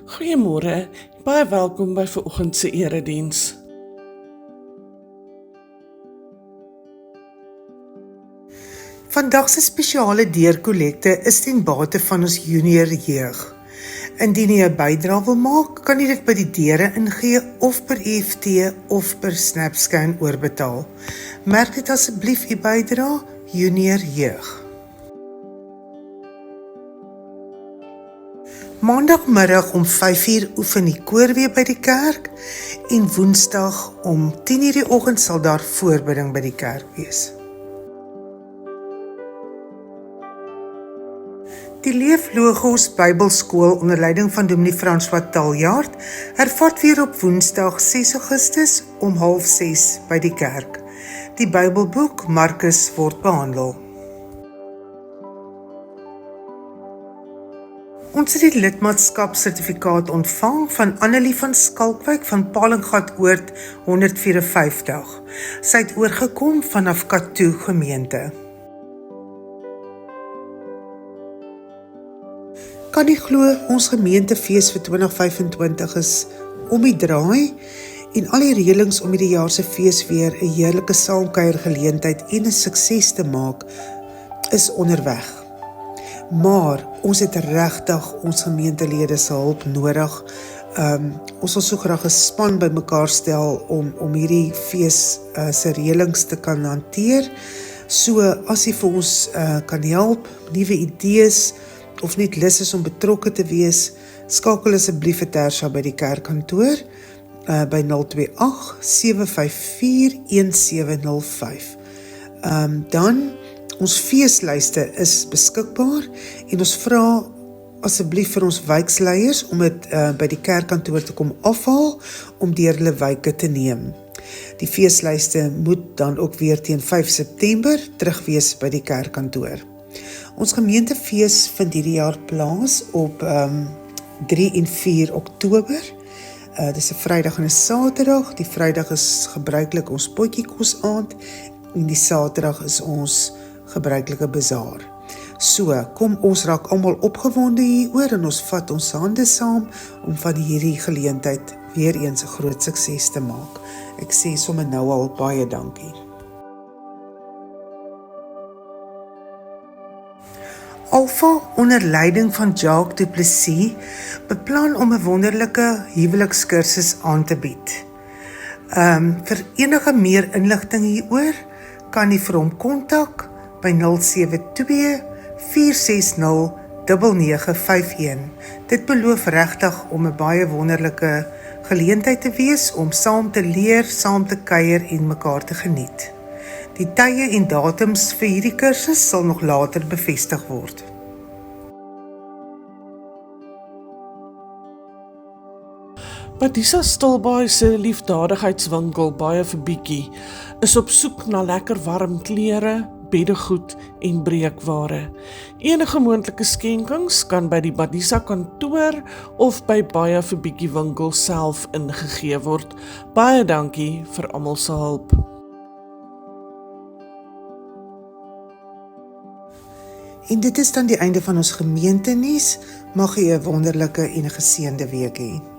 Goeiemôre, baie welkom by vanoggend se erediens. Vandag se spesiale deurkollekte is ten bate van ons junior jeug. Indien jy 'n bydrae wil maak, kan jy dit by die deure ingee of per EFT of per SnapScan oorbetaal. Merk dit asseblief u bydrae, junior jeug. Maandagmiddag om 5:00 oefen die koor weer by die kerk en woensdag om 10:00 die oggend sal daar voorbidding by die kerk wees. Die Leeflogos Bybelskool onder leiding van Dominee François Taljaard hervat weer op Woensdag 6 Augustus om 5:30 by die kerk. Die Bybelboek Markus word behandel. Ons het die lidmaatskapsertifikaat ontvang van Annelie van Skalkwyk van Palingaat-Oord 154. Sy het oorgekom vanaf Katoo gemeente. Kan jy glo, ons gemeentefees vir 2025 is om die draai en al die reëlings om hierdie jaar se fees weer 'n heerlike saamkuier geleentheid en 'n sukses te maak, is onderweg. Maar ons het regtig ons gemeentelede se hulp nodig. Ons wil so graag 'n span bymekaar stel om hierdie fees se reëlings te kan hanteer. So as jy vir ons kan help, nuwe idees of net lus is om betrokke te wees, skakel asseblief vir Tersha by die kerkkantoor by 028 754 1705. Dan ons feeslyste is beskikbaar en ons vra asseblief vir ons wijksleiers om dit by die kerkkantoor te kom afhaal om deur hulle wyke te neem. Die feeslyste moet dan ook weer teen 5 September terug wees by die kerkkantoor. Ons gemeentefees vind hierdie jaar plaas op 3 en 4 Oktober. Dis 'n Vrydag en 'n Saterdag. Die Vrydag is gebruiklik ons potjiekos aand en die Saterdag is ons gebruikelike bazaar. So, kom ons raak almal opgewonde hieroor en ons vat ons hande saam om van hierdie geleentheid weer eens 'n groot sukses te maak. Ek sê sommer nou al baie dankie. Alpha onder leiding van Jacques du Plessis beplan om 'n wonderlike huwelikskursus aan te bied. Vir enige meer inligting hieroor kan jy vir hom kontak by 072 460 9951. Dit beloof regtig om 'n baie wonderlike geleentheid te wees om saam te leer, saam te kuier en mekaar te geniet. Die tye en datums vir hierdie kursus sal nog later bevestig word. Badisa Stilbaai se liefdadigheidswinkel Baie vir Bietjie is op soek na lekker warm klere, beddegoed en breekware. Enige moontlike skenkings kan by die Badisa kantoor of by Baie vir Bietjie winkel self ingegee word. Baie dankie vir almal se hulp. En dit is dan die einde van ons gemeentenuus. Mag jy 'n wonderlike en geseënde week hê.